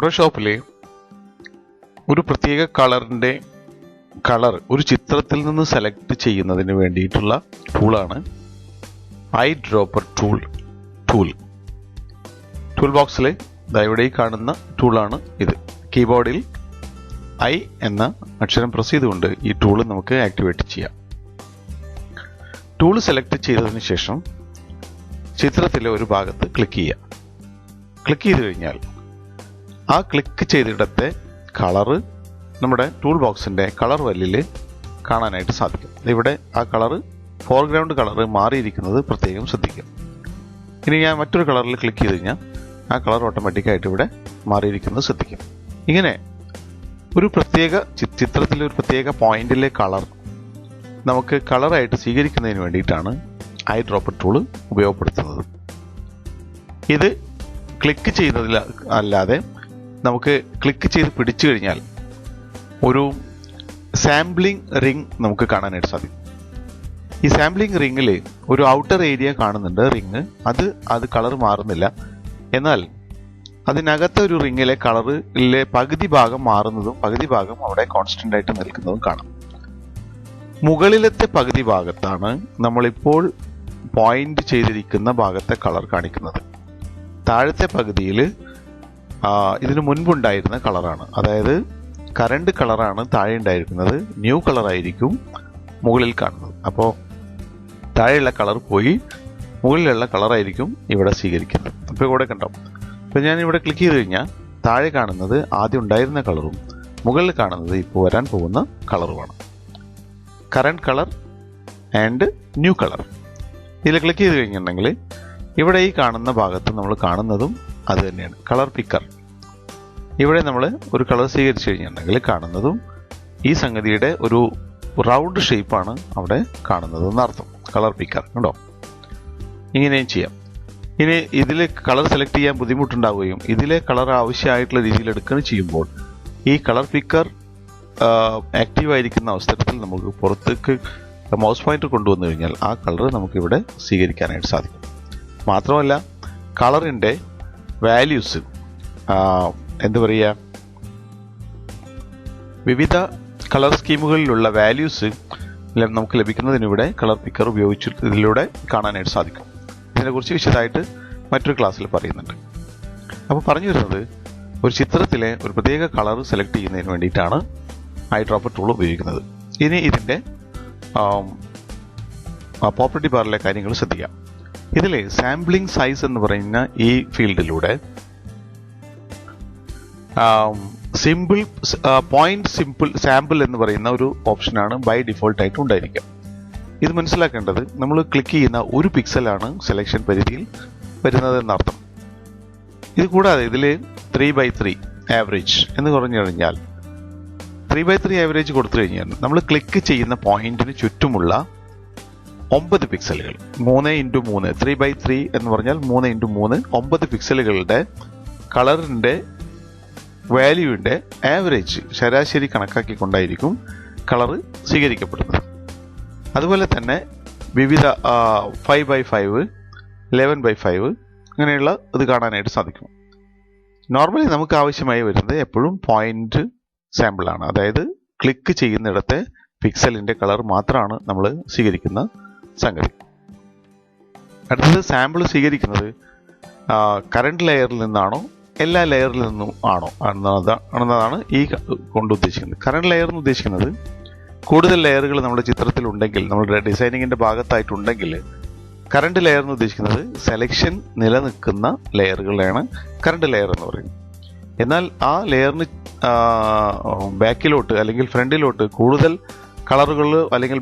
ഫോട്ടോഷോപ്പിലെ ഒരു പ്രത്യേക കളറിൻ്റെ കളർ ഒരു ചിത്രത്തിൽ നിന്ന് സെലക്ട് ചെയ്യുന്നതിന് വേണ്ടിയിട്ടുള്ള ടൂളാണ് ഐഡ്രോപ്പർ ടൂൾ ബോക്സിൽ ഇവിടെ കാണുന്ന ടൂളാണ് ഇത്. കീബോർഡിൽ ഐ എന്ന അക്ഷരം പ്രസ് ചെയ്തുകൊണ്ട് ഈ ടൂൾ നമുക്ക് ആക്ടിവേറ്റ് ചെയ്യാം. ടൂൾ സെലക്ട് ചെയ്തതിന് ശേഷം ചിത്രത്തിലെ ഒരു ഭാഗത്ത് ക്ലിക്ക് ചെയ്യാം. ക്ലിക്ക് ചെയ്ത് കഴിഞ്ഞാൽ ആ ക്ലിക്ക് ചെയ്തിടത്തെ കളറ് നമ്മുടെ ടൂൾ ബോക്സിൻ്റെ കളർ വല്ലിൽ കാണാനായിട്ട് സാധിക്കും. ഇവിടെ ആ കളറ് ഫോർഗ്രൗണ്ട് കളറ് മാറിയിരിക്കുന്നത് പ്രത്യേകം ശ്രദ്ധിക്കുക. ഇനി ഞാൻ മറ്റൊരു കളറിൽ ക്ലിക്ക് ചെയ്ത് കഴിഞ്ഞാൽ ആ കളർ ഓട്ടോമാറ്റിക്കായിട്ട് ഇവിടെ മാറിയിരിക്കുന്നത് ശ്രദ്ധിക്കും. ഇങ്ങനെ ഒരു പ്രത്യേക ചിത്രത്തിലെ ഒരു പ്രത്യേക പോയിന്റിലെ കളർ നമുക്ക് കളറായിട്ട് സ്വീകരിക്കുന്നതിന് വേണ്ടിയിട്ടാണ് ഐഡ്രോപ്പർ ടൂള് ഉപയോഗപ്പെടുത്തുന്നത്. ഇത് ക്ലിക്ക് ചെയ്യുന്നതിൽ അല്ലാതെ നമുക്ക് ക്ലിക്ക് ചെയ്ത് പിടിച്ചു കഴിഞ്ഞാൽ ഒരു സാമ്പിളിംഗ് റിംഗ് നമുക്ക് കാണാനായിട്ട് സാധിക്കും. ഈ സാമ്പിളിംഗ് റിംഗിൽ ഒരു ഔട്ടർ ഏരിയ കാണുന്നുണ്ട്, റിംഗ് അത് കളർ മാറുന്നില്ല. എന്നാൽ അതിനകത്തെ ഒരു റിംഗിലെ കളറിലെ പകുതി ഭാഗം മാറുന്നതും പകുതി ഭാഗം അവിടെ കോൺസ്റ്റന്റ് ആയിട്ട് നിൽക്കുന്നതും കാണാം. മുകളിലത്തെ പകുതി ഭാഗത്താണ് നമ്മളിപ്പോൾ പോയിന്റ് ചെയ്തിരിക്കുന്ന ഭാഗത്തെ കളർ കാണിക്കുന്നത്. താഴത്തെ പകുതിയിൽ ഇതിനു മുൻപുണ്ടായിരുന്ന കളറാണ്, അതായത് കറണ്ട് കളറാണ് താഴെ ഉണ്ടായിരിക്കുന്നത്, ന്യൂ കളറായിരിക്കും മുകളിൽ കാണുന്നത്. അപ്പോൾ താഴെയുള്ള കളർ പോയി മുകളിലുള്ള കളറായിരിക്കും ഇവിടെ സ്വീകരിക്കുന്നത്. അപ്പോൾ ഇവിടെ കണ്ടോ, അപ്പോൾ ഞാൻ ഇവിടെ ക്ലിക്ക് ചെയ്ത് കഴിഞ്ഞാൽ താഴെ കാണുന്നത് ആദ്യം ഉണ്ടായിരുന്ന കളറും മുകളിൽ കാണുന്നത് ഇപ്പോൾ വരാൻ പോകുന്ന കളറുമാണ്. Current colour and new colour. ഇതിൽ ക്ലിക്ക് ചെയ്ത് കഴിഞ്ഞിട്ടുണ്ടെങ്കിൽ ഇവിടെ ഈ കാണുന്ന ഭാഗത്ത് നമ്മൾ കാണുന്നതും അത് തന്നെയാണ്, കളർ പിക്കർ. ഇവിടെ നമ്മൾ ഒരു കളർ സ്വീകരിച്ചു കഴിഞ്ഞിട്ടുണ്ടെങ്കിൽ കാണുന്നതും ഈ സംഗതിയുടെ ഒരു റൗണ്ട് ഷേപ്പാണ് അവിടെ കാണുന്നത് എന്നർത്ഥം. കളർ പിക്കർ കണ്ടോ, ഇങ്ങനെയും ചെയ്യാം. ഇനി ഇതിൽ കളർ സെലക്ട് ചെയ്യാൻ ബുദ്ധിമുട്ടുണ്ടാവുകയും ഇതിലെ കളർ ആവശ്യമായിട്ടുള്ള രീതിയിൽ എടുക്കുകയും ചെയ്യുമ്പോൾ ഈ കളർ പിക്കർ ആക്റ്റീവ് ആയിരിക്കുന്ന അവസരത്തിൽ നമുക്ക് പുറത്തേക്ക് മൗസ് പോയിന്റർ കൊണ്ടുവന്നു കഴിഞ്ഞാൽ ആ കളർ നമുക്കിവിടെ സ്വീകരിക്കാനായിട്ട് സാധിക്കും. മാത്രമല്ല കളറിൻ്റെ വാല്യൂസ് എന്താ പറയുക, വിവിധ കളർ സ്കീമുകളിലുള്ള വാല്യൂസ് നമുക്ക് ലഭിക്കുന്നതിന് ഇവിടെ കളർ പിക്കർ ഉപയോഗിച്ചിട്ട് ഇതിലൂടെ കാണാനായിട്ട് സാധിക്കും. ഇതിനെക്കുറിച്ച് വിശദമായിട്ട് മറ്റൊരു ക്ലാസ്സിൽ പറയുന്നുണ്ട്. അപ്പോൾ പറഞ്ഞു വരുന്നത്, ഒരു ചിത്രത്തിലെ ഒരു പ്രത്യേക കളർ സെലക്ട് ചെയ്യുന്നതിന് വേണ്ടിയിട്ടാണ് ഐഡ്രോപ്പർ ടൂൾ ഉപയോഗിക്കുന്നത്. ഇനി ഇതിൻ്റെ പ്രോപ്പർട്ടി ബാറിലെ കാര്യങ്ങൾ ശ്രദ്ധിക്കാം. ഇതിൽ സാമ്പിളിംഗ് സൈസ് എന്ന് പറയുന്ന ഈ ഫീൽഡിലൂടെ സിമ്പിൾ സാമ്പിൾ എന്ന് പറയുന്ന ഒരു ഓപ്ഷനാണ് ബൈ ഡിഫോൾട്ട് ആയിട്ട് ഉണ്ടായിരിക്കുക. ഇത് മനസ്സിലാക്കേണ്ടത്, നമ്മൾ ക്ലിക്ക് ചെയ്യുന്ന ഒരു പിക്സലാണ് സെലക്ഷൻ പരിധിയിൽ വരുന്നത് എന്നർത്ഥം. ഇത് കൂടാതെ ഇതിൽ 3x3 ആവറേജ് എന്ന് പറഞ്ഞു കഴിഞ്ഞാൽ 3x3 ആവറേജ് കൊടുത്തു കഴിഞ്ഞാൽ നമ്മൾ ക്ലിക്ക് ചെയ്യുന്ന പോയിന്റിന് ചുറ്റുമുള്ള 9 പിക്സലുകൾ 3x3 3x3 എന്ന് പറഞ്ഞാൽ 3x3 9 പിക്സലുകളുടെ കളറിൻ്റെ വാല്യൂവിൻ്റെ ആവറേജ് ശരാശരി കണക്കാക്കിക്കൊണ്ടായിരിക്കും കളർ സ്വീകരിക്കപ്പെടുന്നത്. അതുപോലെ തന്നെ വിവിധ 5x5 11x5 അങ്ങനെയുള്ള ഇത് കാണാനായിട്ട് സാധിക്കും. നോർമലി നമുക്ക് ആവശ്യമായി വരുന്നത് എപ്പോഴും പോയിന്റ് സാമ്പിളാണ്, അതായത് ക്ലിക്ക് ചെയ്യുന്നിടത്തെ പിക്സലിൻ്റെ കളർ മാത്രമാണ് നമ്മൾ സ്വീകരിക്കുന്ന സംഗതി. അടുത്തത് സാമ്പിൾ സ്വീകരിക്കുന്നത് കറണ്ട് ലെയറിൽ നിന്നാണോ എല്ലാ ലെയറിൽ നിന്നും ആണോ എന്നതാണ് ഈ കൊണ്ട് ഉദ്ദേശിക്കുന്നത്. കറണ്ട് ലെയർ എന്ന് ഉദ്ദേശിക്കുന്നത് കൂടുതൽ ലെയറുകൾ നമ്മുടെ ചിത്രത്തിൽ ഉണ്ടെങ്കിൽ, നമ്മുടെ ഡിസൈനിങ്ങിൻ്റെ ഭാഗത്തായിട്ടുണ്ടെങ്കിൽ കറണ്ട് ലെയർ എന്ന് ഉദ്ദേശിക്കുന്നത് സെലക്ഷൻ നിലനിൽക്കുന്ന ലെയറുകളാണ് കറണ്ട് ലെയർ എന്ന് പറയുന്നത്. എന്നാൽ ആ ലെയറിന് ബാക്കിലോട്ട് അല്ലെങ്കിൽ ഫ്രണ്ടിലോട്ട് കൂടുതൽ കളറുകൾ അല്ലെങ്കിൽ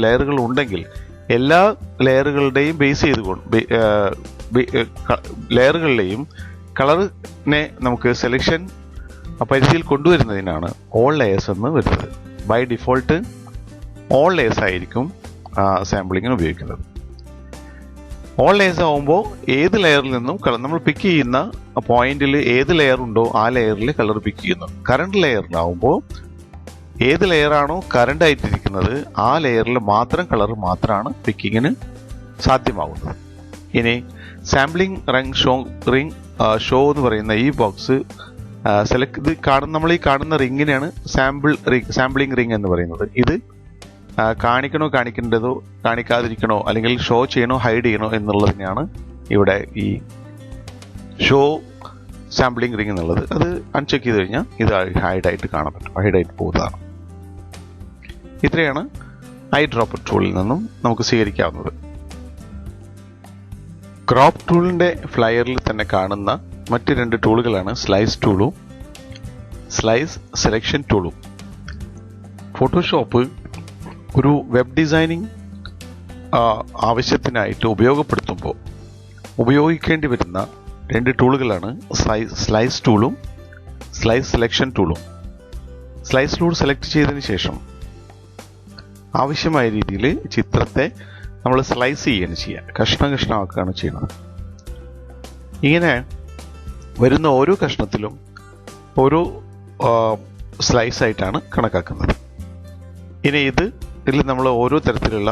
ലെയറുകൾ ഉണ്ടെങ്കിൽ എല്ലാ ലെയറുകളുടെയും ബേസ് ചെയ്തുകൊണ്ട് ലെയറുകളുടെയും കളറിനെ നമുക്ക് സെലക്ഷൻ പരിധിയിൽ കൊണ്ടുവരുന്നതിനാണ് ഓൾ ലെയേഴ്സ് എന്ന് വരുന്നത്. ബൈ ഡിഫോൾട്ട് ഓൾ ലെയേഴ്സ് ആയിരിക്കും സാമ്പിളിങ്ങിന് ഉപയോഗിക്കുന്നത്. ഓൾ ലെയേഴ്സ് ആകുമ്പോൾ ഏത് ലെയറിൽ നിന്നും നമ്മൾ പിക്ക് ചെയ്യുന്ന പോയിന്റിൽ ഏത് ലെയർ ഉണ്ടോ ആ ലെയറിൽ കളർ പിക്ക് ചെയ്യുന്നു. കറണ്ട് ലെയറിലാവുമ്പോൾ ഏത് ലെയറാണോ കറണ്ട് ആയിട്ടിരിക്കുന്നത് ആ ലെയറിൽ മാത്രം കളർ മാത്രമാണ് പിക്കിങ്ങിന് സാധ്യമാകുന്നത്. ഇനി സാമ്പിളിംഗ് റിംഗ് ഷോ എന്ന് പറയുന്ന ഈ ബോക്സ് ഇത് നമ്മൾ ഈ കാണുന്ന റിങ്ങിനെയാണ് സാമ്പിളിംഗ് റിങ് എന്ന് പറയുന്നത്. ഇത് കാണിക്കണോ കാണിക്കേണ്ടതോ കാണിക്കാതിരിക്കണോ അല്ലെങ്കിൽ ഷോ ചെയ്യണോ ഹൈഡ് ചെയ്യണോ എന്നുള്ളതിനെയാണ് ഇവിടെ ഈ ഷോ സാമ്പിളിംഗ് റിങ് എന്നുള്ളത്. അത് അൺചെക്ക് ചെയ്ത് കഴിഞ്ഞാൽ ഇത് ഹൈഡായിട്ട് കാണാൻ പറ്റും, ഹൈഡായിട്ട് പോകുന്നതാണ്. ഇത്രയാണ് ഐഡ്രോപ്പർ ടൂളിൽ നിന്നും നമുക്ക് സ്വീകരിക്കാവുന്നത്. ക്രോപ്പ് ടൂളിന്റെ ഫ്ലയറിൽ തന്നെ കാണുന്ന മറ്റ് 2 ടൂളുകളാണ് സ്ലൈസ് ടൂളും സ്ലൈസ് സെലക്ഷൻ ടൂളും. ഫോട്ടോഷോപ്പ് ഒരു വെബ് ഡിസൈനിങ് ആവശ്യത്തിനായിട്ട് ഉപയോഗപ്പെടുത്തുമ്പോൾ ഉപയോഗിക്കേണ്ടി വരുന്ന 2 ടൂളുകളാണ് സ്ലൈസ് ടൂളും സ്ലൈസ് സെലക്ഷൻ ടൂളും. സ്ലൈസ് ടൂൾ സെലക്ട് ചെയ്തതിന് ശേഷം ആവശ്യമായ രീതിയിൽ ചിത്രത്തെ നമ്മൾ സ്ലൈസ് ചെയ്യുക, കഷ്ണമാക്കുകയാണ് ചെയ്യുന്നത്. ഇങ്ങനെ വരുന്ന ഓരോ കഷ്ണത്തിലും ഓരോ സ്ലൈസ് ആയിട്ടാണ് കണക്കാക്കുന്നത്. ഇനി ഇതിൽ നമ്മൾ ഓരോ തരത്തിലുള്ള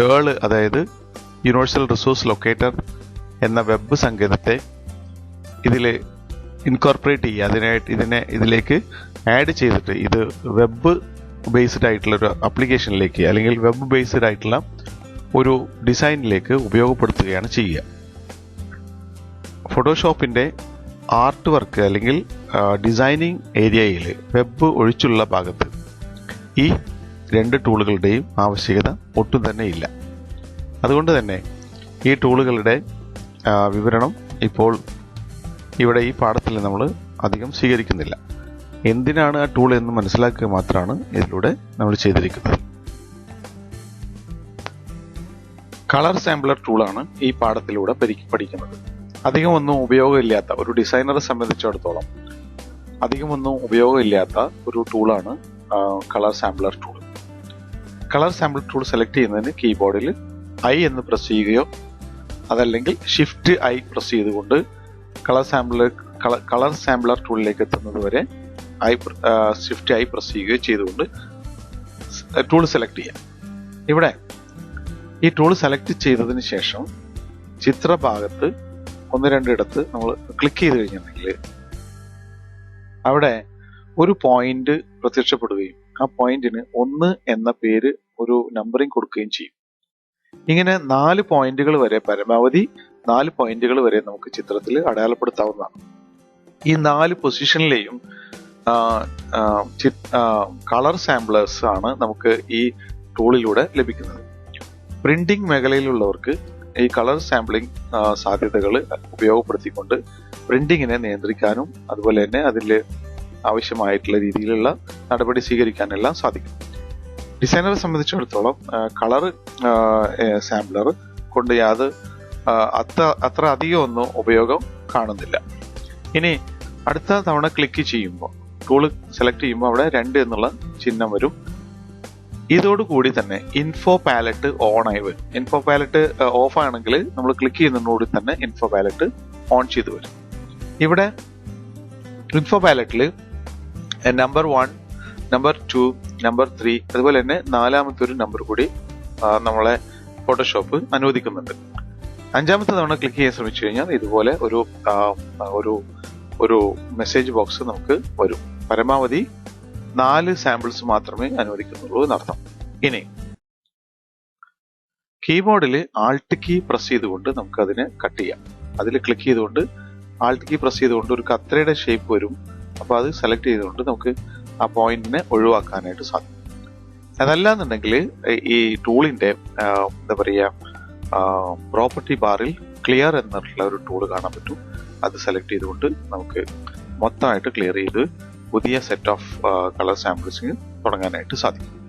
ഏൾ അതായത് യൂണിവേഴ്സൽ റിസോഴ്സ് ലൊക്കേറ്റർ എന്ന വെബ് സങ്കേതത്തെ ഇതിൽ ഇൻകോർപ്പറേറ്റ് ചെയ്യുക, ഇതിലേക്ക് ആഡ് ചെയ്തിട്ട് ഇത് വെബ് ബേസ്ഡ് ആയിട്ടുള്ള ഒരു ആപ്ലിക്കേഷനിലേക്ക് അല്ലെങ്കിൽ വെബ് ബേസ്ഡ് ആയിട്ടുള്ള ഒരു ഡിസൈനിലേക്ക് ഉപയോഗപ്പെടുത്തുകയാണ് ചെയ്യുക. ഫോട്ടോഷോപ്പിന്റെ ആർട്ട് വർക്ക് അല്ലെങ്കിൽ ഡിസൈനിങ് ഏരിയയിൽ വെബ് ഒഴിച്ചുള്ള ഭാഗത്ത് ഈ 2 ടൂളുകളുടെയും ആവശ്യകത ഒട്ടും തന്നെ ഇല്ല. അതുകൊണ്ട് തന്നെ ഈ ടൂളുകളുടെ വിവരണം ഇപ്പോൾ ഇവിടെ ഈ പാഠത്തിൽ നമ്മൾ അധികം സ്വീകരിക്കുന്നില്ല. എന്തിനാണ് ആ ടൂൾ എന്ന് മനസ്സിലാക്കുക മാത്രമാണ് ഇതിലൂടെ നമ്മൾ ചെയ്തിരിക്കുന്നത്. കളർ സാമ്പിളർ ടൂളാണ് ഈ പാഠത്തിലൂടെ പഠിക്കുന്നത്. അധികമൊന്നും ഉപയോഗമില്ലാത്ത ഒരു ഡിസൈനറെ സംബന്ധിച്ചിടത്തോളം അധികമൊന്നും ഉപയോഗമില്ലാത്ത ഒരു ടൂളാണ് colour sampler tool. Colour sampler tool select ചെയ്യുന്നതിന് കീബോർഡിൽ ഐ എന്ന് പ്രസ് ചെയ്യുകയോ അതല്ലെങ്കിൽ ഷിഫ്റ്റ് ഐ പ്രസ് ചെയ്തുകൊണ്ട് കളർ സാമ്പിളർ ടൂളിലേക്ക് എത്തുന്നത് വരെ ഷിഫ്റ്റ് ഐ പ്രസ് ചെയ്യുകയോ ചെയ്തുകൊണ്ട് ടൂൾ സെലക്ട് ചെയ്യാം. ഇവിടെ ഈ ടൂൾ സെലക്ട് ചെയ്തതിന് ശേഷം ചിത്രഭാഗത്ത് 1-2 ഇടത്ത് നമ്മൾ ക്ലിക്ക് ചെയ്ത് കഴിഞ്ഞിട്ടുണ്ടെങ്കിൽ അവിടെ ഒരു പോയിന്റ് പ്രത്യക്ഷപ്പെടുകയും ആ പോയിന്റിന് 1 എന്ന പേര് ഒരു നമ്പറിംഗ് കൊടുക്കുകയും ചെയ്യും. ഇങ്ങനെ 4 പോയിന്റുകൾ വരെ, പരമാവധി 4 പോയിന്റുകൾ വരെ നമുക്ക് ചിത്രത്തിൽ അടയാളപ്പെടുത്താവുന്നതാണ്. ഈ 4 പൊസിഷനിലെയും കളർ സാമ്പിളേഴ്സ് ആണ് നമുക്ക് ഈ ടൂളിലൂടെ ലഭിക്കുന്നത്. പ്രിന്റിംഗ് മേഖലയിലുള്ളവർക്ക് ഈ കളർ സാമ്പിളിംഗ് സാധ്യതകൾ ഉപയോഗപ്പെടുത്തിക്കൊണ്ട് പ്രിന്റിങ്ങിനെ നിയന്ത്രിക്കാനും അതുപോലെ തന്നെ അതിൽ ആവശ്യമായിട്ടുള്ള രീതിയിലുള്ള നടപടി സ്വീകരിക്കാനെല്ലാം സാധിക്കും. ഡിസൈനറെ സംബന്ധിച്ചിടത്തോളം കളർ സാമ്പിളർ കൊണ്ട് അത്ര അധികം ഒന്നും ഉപയോഗം കാണുന്നില്ല. ഇനി അടുത്ത തവണ ക്ലിക്ക് ചെയ്യുമ്പോൾ ടൂൾ സെലക്ട് ചെയ്യുമ്പോൾ അവിടെ 2 എന്നുള്ള ചിഹ്നം വരും. ഇതോടുകൂടി തന്നെ ഇൻഫോ പാലറ്റ് ഓൺ ആയി വരും. ഇൻഫോ പാലറ്റ് ഓഫ് ആണെങ്കിൽ നമ്മൾ ക്ലിക്ക് ചെയ്യുന്നതോടുകൂടി തന്നെ ഇൻഫോ പാലറ്റ് ഓൺ ചെയ്ത് വരും. ഇവിടെ ഇൻഫോ പാലറ്റിൽ നമ്പർ 1, നമ്പർ 2, നമ്പർ 3 അതുപോലെ തന്നെ 4ാമത്തെ ഒരു നമ്പർ കൂടി നമ്മളെ ഫോട്ടോഷോപ്പ് അനുവദിക്കുന്നുണ്ട്. 5ാമത്തെ തവണ ക്ലിക്ക് ചെയ്യാൻ ശ്രമിച്ചു കഴിഞ്ഞാൽ ഇതുപോലെ ഒരു മെസ്സേജ് ബോക്സ് നമുക്ക് വരും. പരമാവധി 4 സാമ്പിൾസ് മാത്രമേ അനുവദിക്കുന്നുള്ളൂ എന്നർത്ഥം. ഇനി കീബോർഡിൽ ആൾട്ട് കീ പ്രസ് ചെയ്തുകൊണ്ട് നമുക്ക് അതിനെ കട്ട് ചെയ്യാം. അതിൽ ക്ലിക്ക് ചെയ്തുകൊണ്ട് ആൾട്ട് കീ പ്രസ് ചെയ്തുകൊണ്ട് ഒരു കത്രയുടെ ഷേപ്പ് വരും. അപ്പൊ അത് സെലക്ട് ചെയ്തുകൊണ്ട് നമുക്ക് ആ പോയിന്റിനെ ഒഴിവാക്കാനായിട്ട് സാധിക്കും. അതല്ലാന്നുണ്ടെങ്കിൽ ഈ ടൂളിന്റെ എന്താ പറയുക പ്രോപ്പർട്ടി ബാറിൽ ക്ലിയർ എന്നുള്ള ഒരു ടൂൾ കാണാൻ പറ്റും. അത് സെലക്ട് ചെയ്തുകൊണ്ട് നമുക്ക് മൊത്തമായിട്ട് ക്ലിയർ ചെയ്ത് പുതിയ സെറ്റ് ഓഫ് കളർ സാമ്പിൾസിന് തുടങ്ങാനായിട്ട് സാധിക്കും.